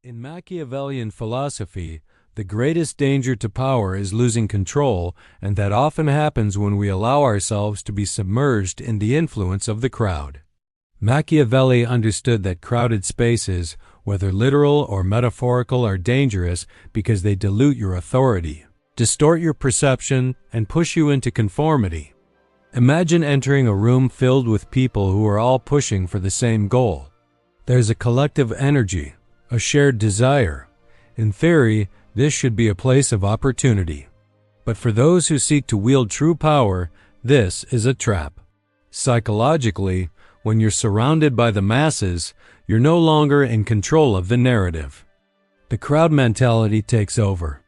In Machiavellian philosophy, the greatest danger to power is losing control, and that often happens when we allow ourselves to be submerged in the influence of the crowd. Machiavelli understood that crowded spaces, whether literal or metaphorical, are dangerous because they dilute your authority, distort your perception, and push you into conformity. Imagine entering a room filled with people who are all pushing for the same goal. There's a collective energy, a shared desire. In theory, this should be a place of opportunity. But for those who seek to wield true power, this is a trap. Psychologically, when you're surrounded by the masses, you're no longer in control of the narrative. The crowd mentality takes over.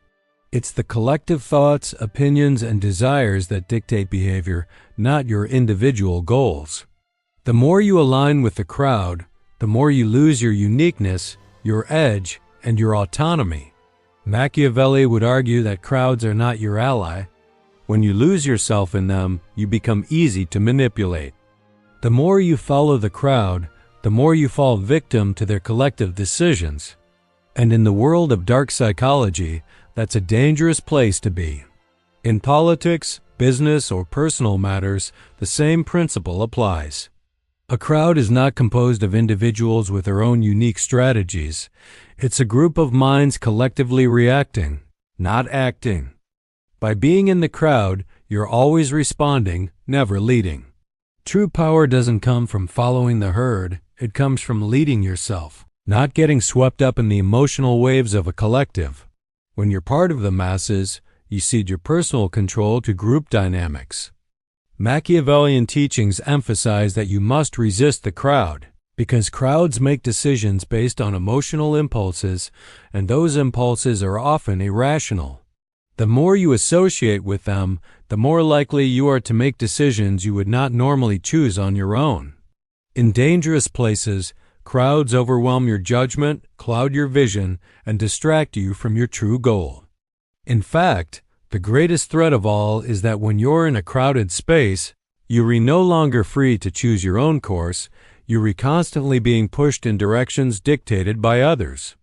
It's the collective thoughts, opinions, and desires that dictate behavior, not your individual goals. The more you align with the crowd, the more you lose your uniqueness, your edge, and your autonomy. Machiavelli would argue that crowds are not your ally. When you lose yourself in them, you become easy to manipulate. The more you follow the crowd, the more you fall victim to their collective decisions. And in the world of dark psychology, that's a dangerous place to be. In politics, business, or personal matters, the same principle applies. A crowd is not composed of individuals with their own unique strategies. It's a group of minds collectively reacting, not acting. By being in the crowd, you're always responding, never leading. True power doesn't come from following the herd, it comes from leading yourself, not getting swept up in the emotional waves of a collective. When you're part of the masses, you cede your personal control to group dynamics. Machiavellian teachings emphasize that you must resist the crowd, because crowds make decisions based on emotional impulses, and those impulses are often irrational. The more you associate with them, the more likely you are to make decisions you would not normally choose on your own. In dangerous places, crowds overwhelm your judgment, cloud your vision, and distract you from your true goal. In fact, the greatest threat of all is that when you're in a crowded space, you're no longer free to choose your own course, you're constantly being pushed in directions dictated by others.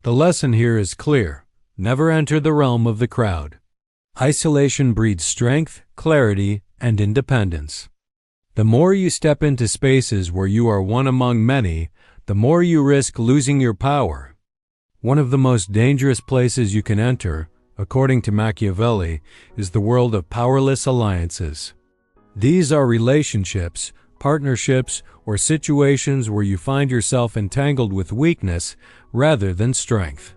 The lesson here is clear. Never enter the realm of the crowd. Isolation breeds strength, clarity, and independence. The more you step into spaces where you are one among many, the more you risk losing your power. One of the most dangerous places you can enter, according to Machiavelli, is the world of powerless alliances. These are relationships, partnerships, or situations where you find yourself entangled with weakness rather than strength.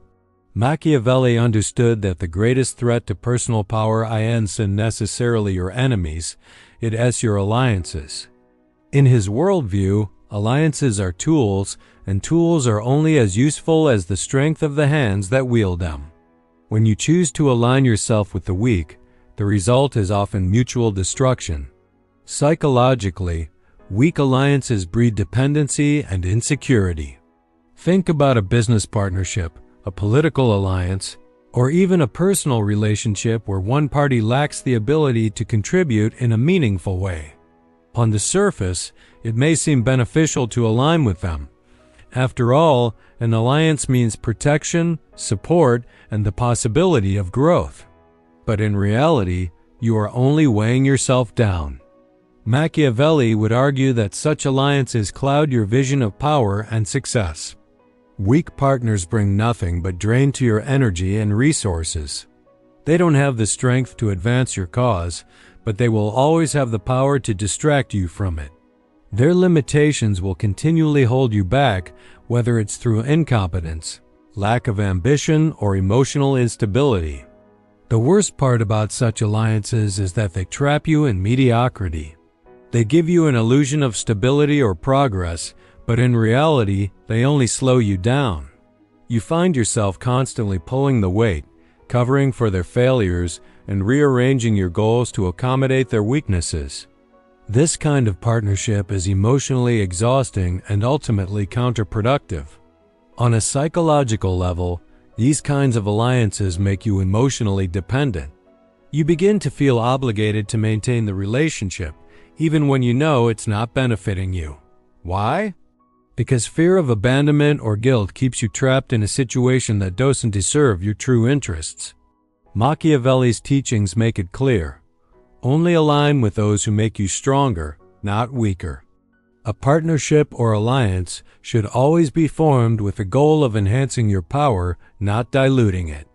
Machiavelli understood that the greatest threat to personal power isn't necessarily your enemies, it's your alliances. In his worldview, alliances are tools, and tools are only as useful as the strength of the hands that wield them. When you choose to align yourself with the weak, the result is often mutual destruction. Psychologically, weak alliances breed dependency and insecurity. Think about a business partnership, a political alliance, or even a personal relationship where one party lacks the ability to contribute in a meaningful way. On the surface, it may seem beneficial to align with them. After all, an alliance means protection, support, and the possibility of growth. But in reality, you are only weighing yourself down. Machiavelli would argue that such alliances cloud your vision of power and success. Weak partners bring nothing but drain to your energy and resources. They don't have the strength to advance your cause, but they will always have the power to distract you from it. Their limitations will continually hold you back, whether it's through incompetence, lack of ambition, or emotional instability. The worst part about such alliances is that they trap you in mediocrity. They give you an illusion of stability or progress, but in reality, they only slow you down. You find yourself constantly pulling the weight, covering for their failures, and rearranging your goals to accommodate their weaknesses. This kind of partnership is emotionally exhausting and ultimately counterproductive. On a psychological level, these kinds of alliances make you emotionally dependent. You begin to feel obligated to maintain the relationship, even when you know it's not benefiting you. Why? because fear of abandonment or guilt keeps you trapped in a situation that doesn't deserve your true interests. Machiavelli's teachings make it clear. Only align with those who make you stronger, not weaker. A partnership or alliance should always be formed with the goal of enhancing your power, not diluting it.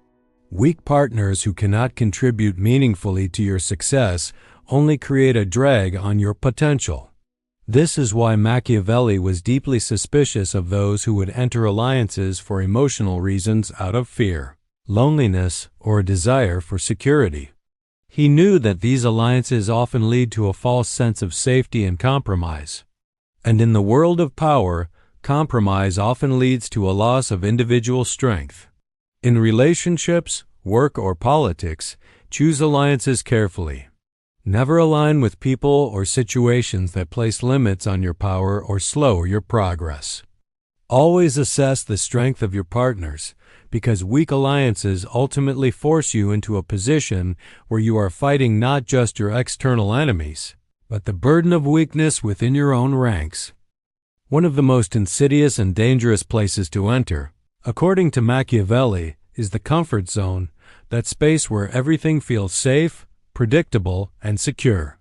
Weak partners who cannot contribute meaningfully to your success only create a drag on your potential. This is why Machiavelli was deeply suspicious of those who would enter alliances for emotional reasons out of fear, loneliness, or a desire for security. He knew that these alliances often lead to a false sense of safety and compromise. And in the world of power, compromise often leads to a loss of individual strength. In relationships, work, or politics, choose alliances carefully. Never align with people or situations that place limits on your power or slow your progress. Always assess the strength of your partners, because weak alliances ultimately force you into a position where you are fighting not just your external enemies, but the burden of weakness within your own ranks. One of the most insidious and dangerous places to enter, according to Machiavelli, is the comfort zone, that space where everything feels safe, predictable, and secure.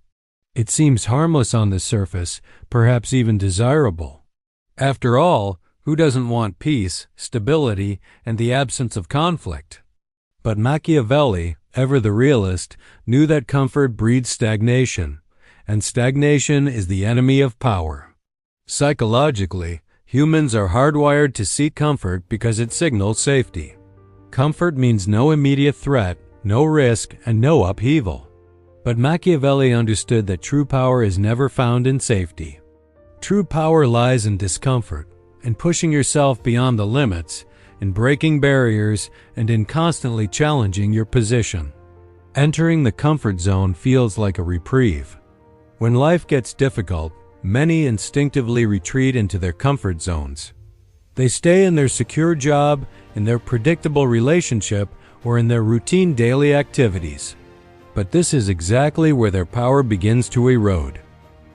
It seems harmless on the surface, perhaps even desirable. After all, who doesn't want peace, stability, and the absence of conflict? But Machiavelli, ever the realist, knew that comfort breeds stagnation, and stagnation is the enemy of power. Psychologically, humans are hardwired to seek comfort because it signals safety. Comfort means no immediate threat, no risk, and no upheaval. But Machiavelli understood that true power is never found in safety. True power lies in discomfort, in pushing yourself beyond the limits, in breaking barriers, and in constantly challenging your position. Entering the comfort zone feels like a reprieve. When life gets difficult, many instinctively retreat into their comfort zones. They stay in their secure job, in their predictable relationship, or in their routine daily activities. But this is exactly where their power begins to erode.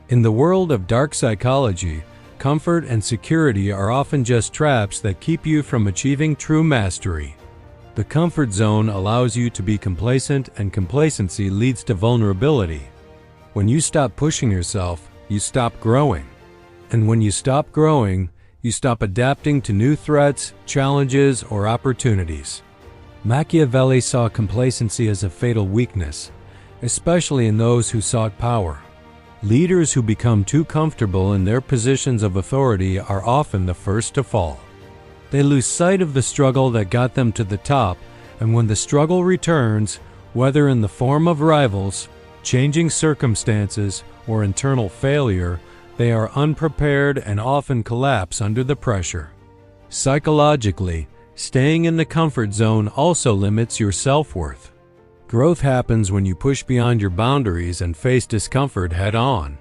In the world of dark psychology, comfort and security are often just traps that keep you from achieving true mastery. The comfort zone allows you to be complacent, and complacency leads to vulnerability. When you stop pushing yourself, you stop growing. And when you stop growing, you stop adapting to new threats, challenges, or opportunities. Machiavelli saw complacency as a fatal weakness, especially in those who sought power. Leaders who become too comfortable in their positions of authority are often the first to fall. They lose sight of the struggle that got them to the top, and when the struggle returns, whether in the form of rivals, changing circumstances, or internal failure, they are unprepared and often collapse under the pressure. Psychologically, staying in the comfort zone also limits your self-worth. Growth happens when you push beyond your boundaries and face discomfort head-on.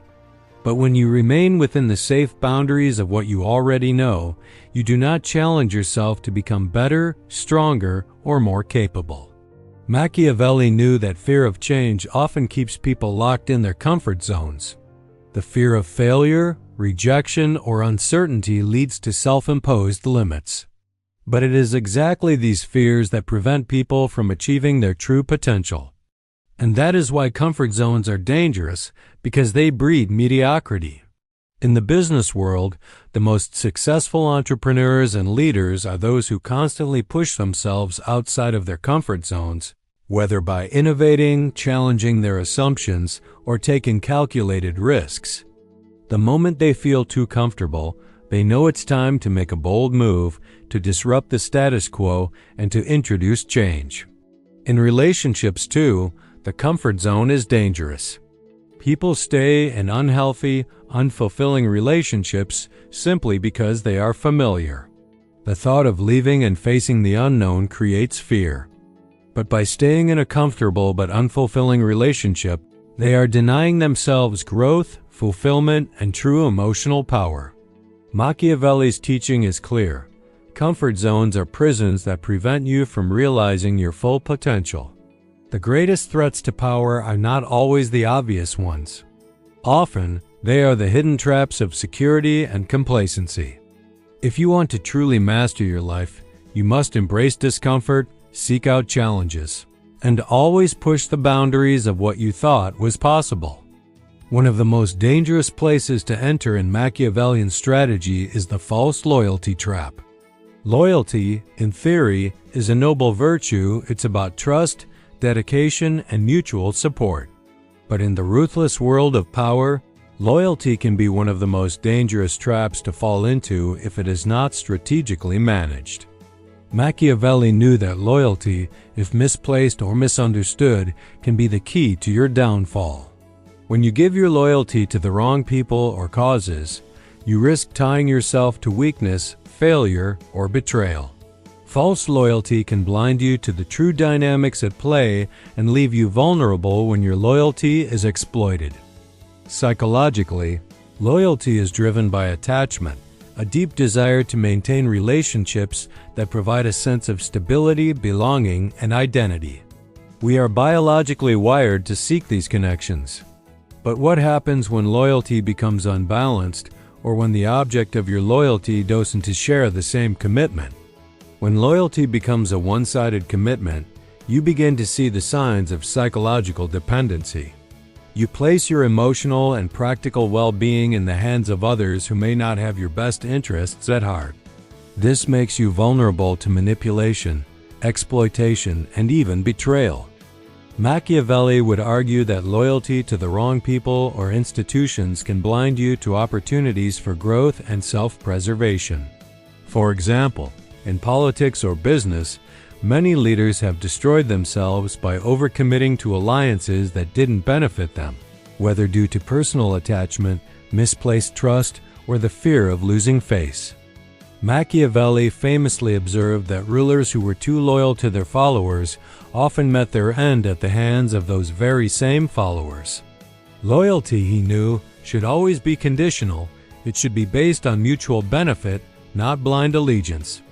But when you remain within the safe boundaries of what you already know, you do not challenge yourself to become better, stronger, or more capable. Machiavelli knew that fear of change often keeps people locked in their comfort zones. The fear of failure, rejection, or uncertainty leads to self-imposed limits. But it is exactly these fears that prevent people from achieving their true potential. And that is why comfort zones are dangerous, because they breed mediocrity. In the business world, the most successful entrepreneurs and leaders are those who constantly push themselves outside of their comfort zones, whether by innovating, challenging their assumptions, or taking calculated risks. The moment they feel too comfortable, they know it's time to make a bold move, to disrupt the status quo, and to introduce change. In relationships, too, the comfort zone is dangerous. People stay in unhealthy, unfulfilling relationships simply because they are familiar. The thought of leaving and facing the unknown creates fear. But by staying in a comfortable but unfulfilling relationship, they are denying themselves growth, fulfillment, and true emotional power. Machiavelli's teaching is clear. Comfort zones are prisons that prevent you from realizing your full potential. The greatest threats to power are not always the obvious ones. Often, they are the hidden traps of security and complacency. If you want to truly master your life, you must embrace discomfort, seek out challenges, and always push the boundaries of what you thought was possible. One of the most dangerous places to enter in Machiavellian strategy is the false loyalty trap. Loyalty, in theory, is a noble virtue. It's about trust, dedication, and mutual support. But in the ruthless world of power, loyalty can be one of the most dangerous traps to fall into if it is not strategically managed. Machiavelli knew that loyalty, if misplaced or misunderstood, can be the key to your downfall. When you give your loyalty to the wrong people or causes, you risk tying yourself to weakness, failure, or betrayal. False loyalty can blind you to the true dynamics at play and leave you vulnerable when your loyalty is exploited. Psychologically, loyalty is driven by attachment, a deep desire to maintain relationships that provide a sense of stability, belonging, and identity. We are biologically wired to seek these connections. But what happens when loyalty becomes unbalanced, or when the object of your loyalty doesn't share the same commitment? When loyalty becomes a one-sided commitment, you begin to see the signs of psychological dependency. You place your emotional and practical well-being in the hands of others who may not have your best interests at heart. This makes you vulnerable to manipulation, exploitation, and even betrayal. Machiavelli would argue that loyalty to the wrong people or institutions can blind you to opportunities for growth and self-preservation. For example, in politics or business, many leaders have destroyed themselves by overcommitting to alliances that didn't benefit them, whether due to personal attachment, misplaced trust, or the fear of losing face. Machiavelli famously observed that rulers who were too loyal to their followers often met their end at the hands of those very same followers. Loyalty, he knew, should always be conditional. It should be based on mutual benefit, not blind allegiance.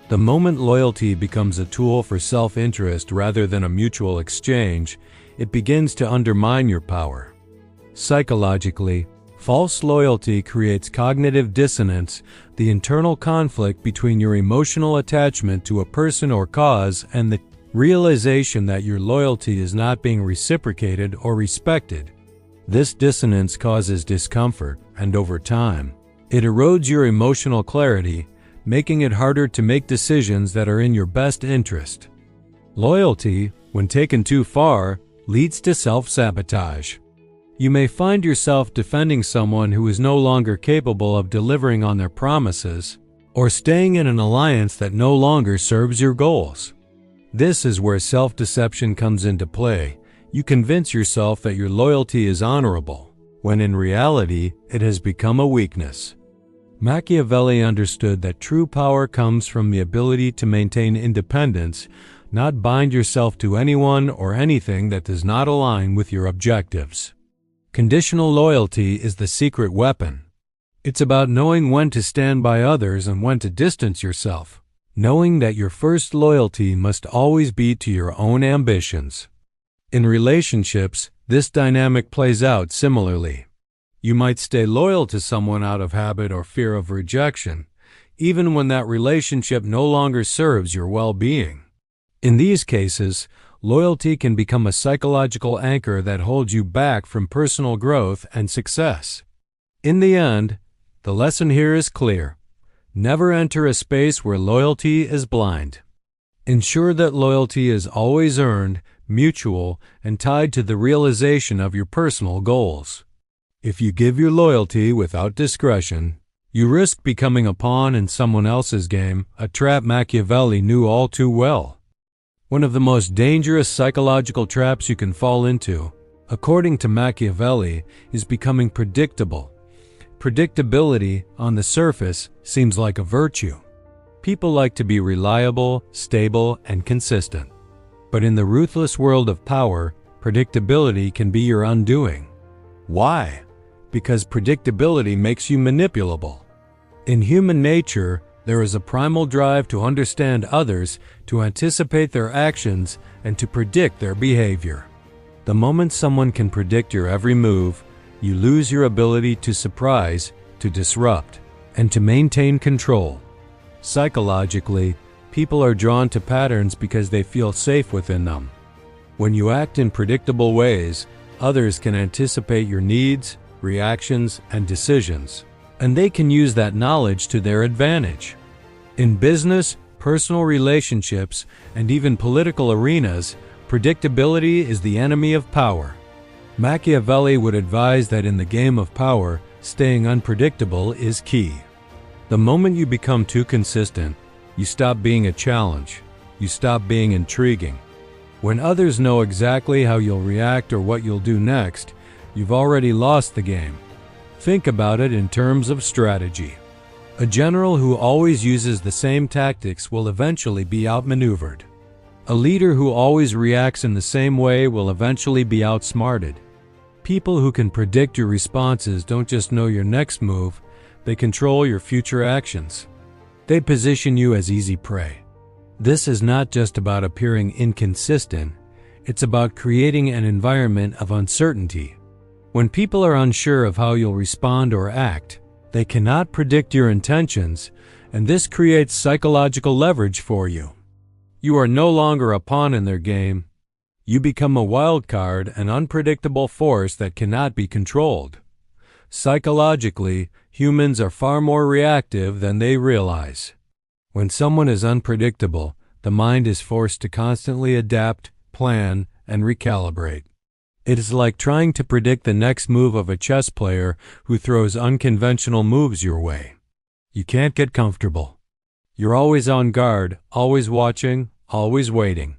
The moment loyalty becomes a tool for self-interest rather than a mutual exchange, it begins to undermine your power. Psychologically, false loyalty creates cognitive dissonance, the internal conflict between your emotional attachment to a person or cause and the realization that your loyalty is not being reciprocated or respected. This dissonance causes discomfort, and over time, it erodes your emotional clarity, making it harder to make decisions that are in your best interest. Loyalty, when taken too far, leads to self-sabotage. You may find yourself defending someone who is no longer capable of delivering on their promises, or staying in an alliance that no longer serves your goals. This is where self-deception comes into play. You convince yourself that your loyalty is honorable, when in reality, it has become a weakness. Machiavelli understood that true power comes from the ability to maintain independence, not bind yourself to anyone or anything that does not align with your objectives. Conditional loyalty is the secret weapon. It's about knowing when to stand by others and when to distance yourself, knowing that your first loyalty must always be to your own ambitions. In relationships, this dynamic plays out similarly. You might stay loyal to someone out of habit or fear of rejection, even when that relationship no longer serves your well-being. In these cases, loyalty can become a psychological anchor that holds you back from personal growth and success. In the end, the lesson here is clear. Never enter a space where loyalty is blind. Ensure that loyalty is always earned, mutual, and tied to the realization of your personal goals. If you give your loyalty without discretion, you risk becoming a pawn in someone else's game, a trap Machiavelli knew all too well. One of the most dangerous psychological traps you can fall into, according to Machiavelli, is becoming predictable. Predictability, on the surface, seems like a virtue. People like to be reliable, stable, and consistent. But in the ruthless world of power, predictability can be your undoing. Why? Because predictability makes you manipulable. In human nature, there is a primal drive to understand others, to anticipate their actions, and to predict their behavior. The moment someone can predict your every move, you lose your ability to surprise, to disrupt, and to maintain control. Psychologically, people are drawn to patterns because they feel safe within them. When you act in predictable ways, others can anticipate your needs, reactions, and decisions, and they can use that knowledge to their advantage. In business, personal relationships, and even political arenas, predictability is the enemy of power. Machiavelli would advise that in the game of power, staying unpredictable is key. The moment you become too consistent, you stop being a challenge. You stop being intriguing. When others know exactly how you'll react or what you'll do next, you've already lost the game. Think about it in terms of strategy. A general who always uses the same tactics will eventually be outmaneuvered. A leader who always reacts in the same way will eventually be outsmarted. People who can predict your responses don't just know your next move, they control your future actions. They position you as easy prey. This is not just about appearing inconsistent, it's about creating an environment of uncertainty. When people are unsure of how you'll respond or act, they cannot predict your intentions, and this creates psychological leverage for you. You are no longer a pawn in their game. You become a wild card, an unpredictable force that cannot be controlled. Psychologically, humans are far more reactive than they realize. When someone is unpredictable, the mind is forced to constantly adapt, plan, and recalibrate. It is like trying to predict the next move of a chess player who throws unconventional moves your way. You can't get comfortable. You're always on guard, always watching, always waiting.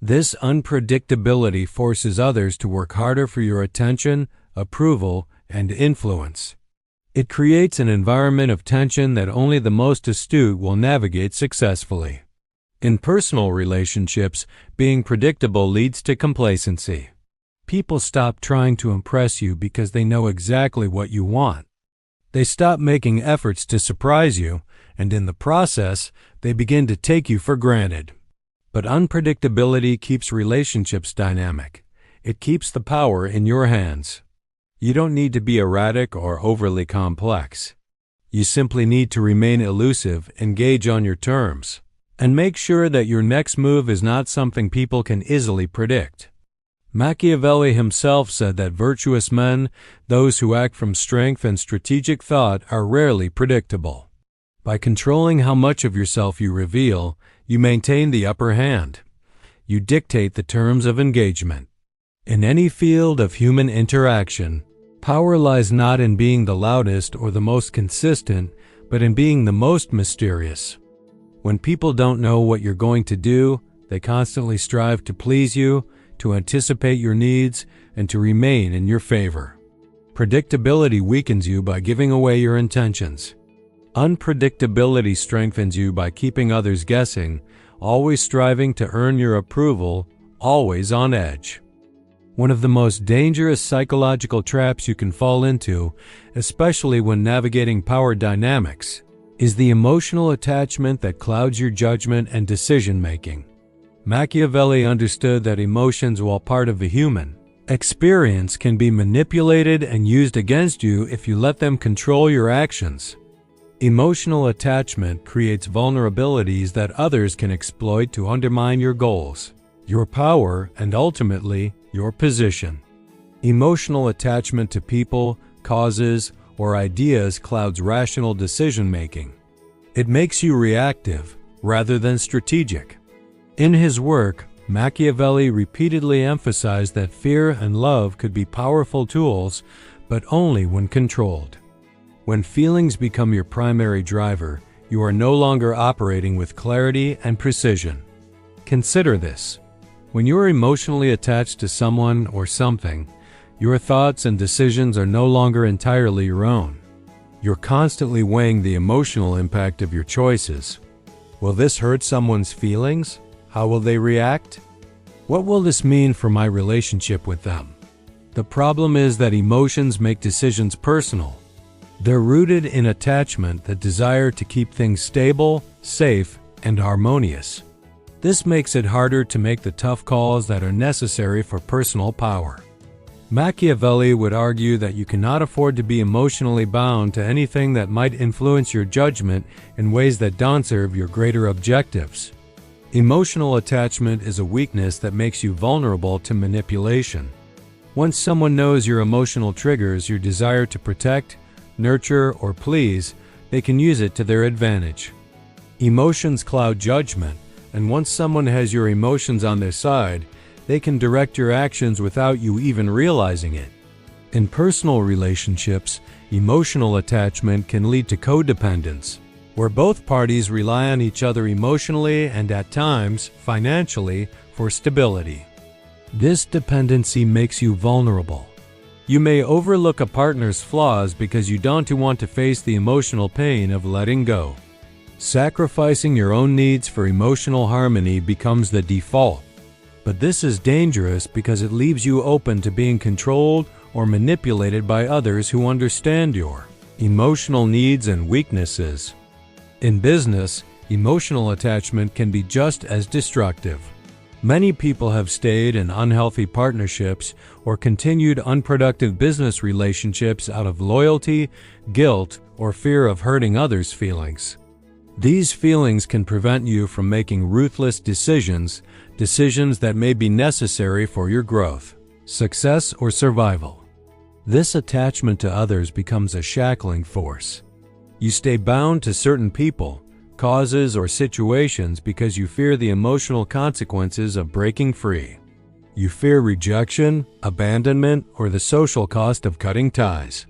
This unpredictability forces others to work harder for your attention, approval, and influence. It creates an environment of tension that only the most astute will navigate successfully. In personal relationships, being predictable leads to complacency. People stop trying to impress you because they know exactly what you want. They stop making efforts to surprise you, and in the process, they begin to take you for granted. But unpredictability keeps relationships dynamic. It keeps the power in your hands. You don't need to be erratic or overly complex. You simply need to remain elusive, engage on your terms, and make sure that your next move is not something people can easily predict. Machiavelli himself said that virtuous men, those who act from strength and strategic thought, are rarely predictable. By controlling how much of yourself you reveal, you maintain the upper hand. You dictate the terms of engagement. In any field of human interaction, power lies not in being the loudest or the most consistent, but in being the most mysterious. When people don't know what you're going to do, they constantly strive to please you, to anticipate your needs, and to remain in your favor. Predictability weakens you by giving away your intentions. Unpredictability strengthens you by keeping others guessing, always striving to earn your approval, always on edge. One of the most dangerous psychological traps you can fall into, especially when navigating power dynamics, is the emotional attachment that clouds your judgment and decision-making. Machiavelli understood that emotions, while part of the human experience, can be manipulated and used against you if you let them control your actions. Emotional attachment creates vulnerabilities that others can exploit to undermine your goals, your power, and ultimately, your position. Emotional attachment to people, causes, or ideas clouds rational decision-making. It makes you reactive rather than strategic. In his work, Machiavelli repeatedly emphasized that fear and love could be powerful tools, but only when controlled. When feelings become your primary driver, you are no longer operating with clarity and precision. Consider this. When you are emotionally attached to someone or something, your thoughts and decisions are no longer entirely your own. You're constantly weighing the emotional impact of your choices. Will this hurt someone's feelings? How will they react? What will this mean for my relationship with them? The problem is that emotions make decisions personal. They're rooted in attachment, the desire to keep things stable, safe, and harmonious. This makes it harder to make the tough calls that are necessary for personal power. Machiavelli would argue that you cannot afford to be emotionally bound to anything that might influence your judgment in ways that don't serve your greater objectives. Emotional attachment is a weakness that makes you vulnerable to manipulation. Once someone knows your emotional triggers, your desire to protect, nurture, or please, they can use it to their advantage. Emotions cloud judgment, and once someone has your emotions on their side, they can direct your actions without you even realizing it. In personal relationships, emotional attachment can lead to codependence, where both parties rely on each other emotionally and at times financially for stability. This dependency makes you vulnerable. You may overlook a partner's flaws because you don't want to face the emotional pain of letting go. Sacrificing your own needs for emotional harmony becomes the default. But this is dangerous because it leaves you open to being controlled or manipulated by others who understand your emotional needs and weaknesses. In business, emotional attachment can be just as destructive. Many people have stayed in unhealthy partnerships or continued unproductive business relationships out of loyalty, guilt, or fear of hurting others' feelings. These feelings can prevent you from making ruthless decisions that may be necessary for your growth, success, or survival. This attachment to others becomes a shackling force. You stay bound to certain people, causes, or situations because you fear the emotional consequences of breaking free. You fear rejection, abandonment, or the social cost of cutting ties.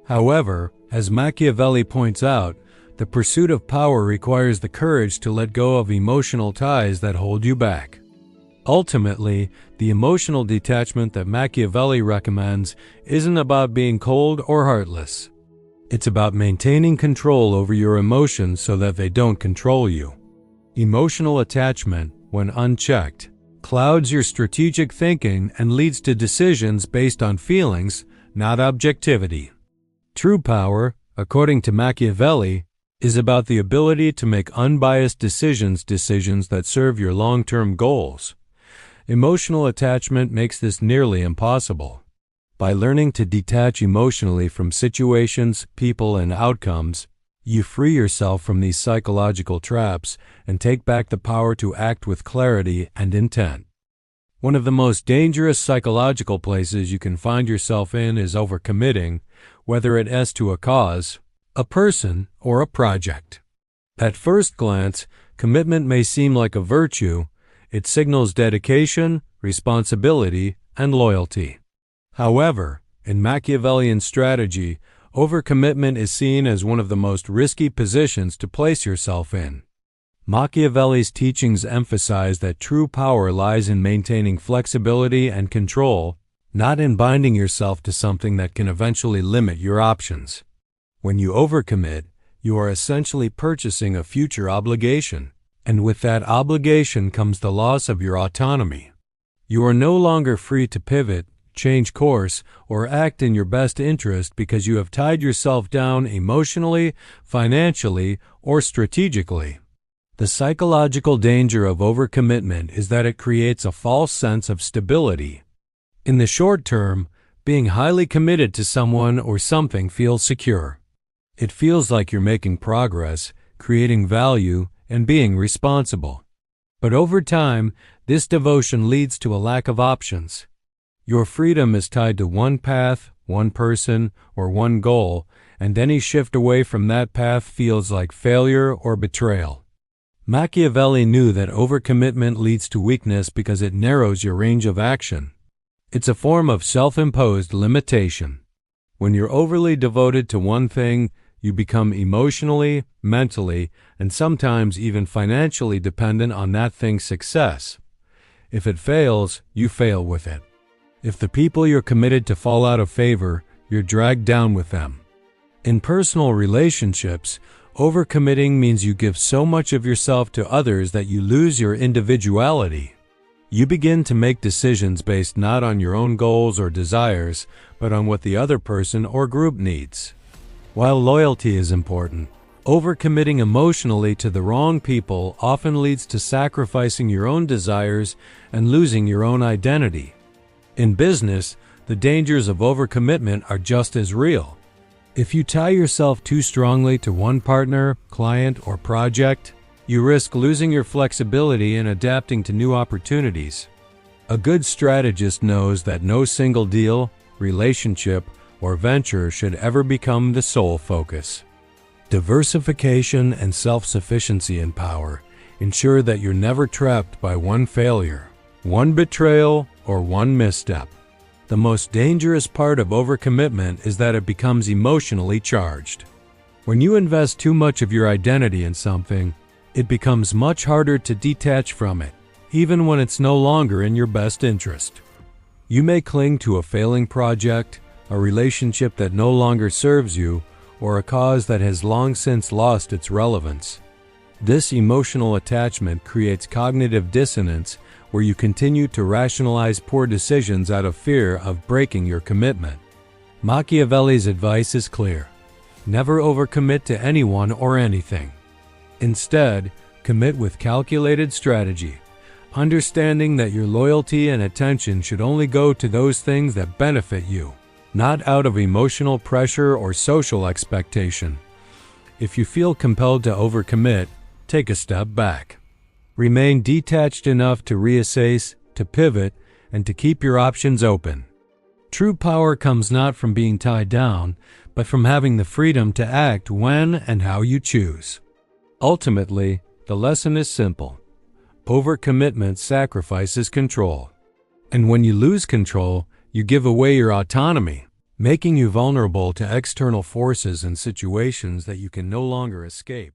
However, as Machiavelli points out, the pursuit of power requires the courage to let go of emotional ties that hold you back. Ultimately, the emotional detachment that Machiavelli recommends isn't about being cold or heartless. It's about maintaining control over your emotions so that they don't control you. Emotional attachment, when unchecked, clouds your strategic thinking and leads to decisions based on feelings, not objectivity. True power, according to Machiavelli, is about the ability to make unbiased decisions that serve your long-term goals. Emotional attachment makes this nearly impossible. By learning to detach emotionally from situations, people, and outcomes, you free yourself from these psychological traps and take back the power to act with clarity and intent. One of the most dangerous psychological places you can find yourself in is overcommitting, whether it is to a cause, a person, or a project. At first glance, commitment may seem like a virtue. It signals dedication, responsibility, and loyalty. However, in Machiavellian strategy, overcommitment is seen as one of the most risky positions to place yourself in. Machiavelli's teachings emphasize that true power lies in maintaining flexibility and control, not in binding yourself to something that can eventually limit your options. When you overcommit, you are essentially purchasing a future obligation, and with that obligation comes the loss of your autonomy. You are no longer free to pivot, change course, or act in your best interest because you have tied yourself down emotionally, financially, or strategically. The psychological danger of overcommitment is that it creates a false sense of stability. In the short term, being highly committed to someone or something feels secure. It feels like you're making progress, creating value, and being responsible. But over time, this devotion leads to a lack of options. Your freedom is tied to one path, one person, or one goal, and any shift away from that path feels like failure or betrayal. Machiavelli knew that overcommitment leads to weakness because it narrows your range of action. It's a form of self-imposed limitation. When you're overly devoted to one thing, you become emotionally, mentally, and sometimes even financially dependent on that thing's success. If it fails, you fail with it. If the people you're committed to fall out of favor, you're dragged down with them. In personal relationships, overcommitting means you give so much of yourself to others that you lose your individuality. You begin to make decisions based not on your own goals or desires, but on what the other person or group needs. While loyalty is important, overcommitting emotionally to the wrong people often leads to sacrificing your own desires and losing your own identity. In business, the dangers of overcommitment are just as real. If you tie yourself too strongly to one partner, client, or project, you risk losing your flexibility and adapting to new opportunities. A good strategist knows that no single deal, relationship, or venture should ever become the sole focus. Diversification and self-sufficiency in power ensure that you're never trapped by one failure, one betrayal, or one misstep. The most dangerous part of overcommitment is that it becomes emotionally charged. When you invest too much of your identity in something, it becomes much harder to detach from it, even when it's no longer in your best interest. You may cling to a failing project, a relationship that no longer serves you, or a cause that has long since lost its relevance. This emotional attachment creates cognitive dissonance where you continue to rationalize poor decisions out of fear of breaking your commitment. Machiavelli's advice is clear. Never overcommit to anyone or anything. Instead, commit with calculated strategy, understanding that your loyalty and attention should only go to those things that benefit you, not out of emotional pressure or social expectation. If you feel compelled to overcommit, take a step back. Remain detached enough to reassess, to pivot, and to keep your options open. True power comes not from being tied down, but from having the freedom to act when and how you choose. Ultimately, the lesson is simple. Overcommitment sacrifices control. And when you lose control, you give away your autonomy, making you vulnerable to external forces and situations that you can no longer escape.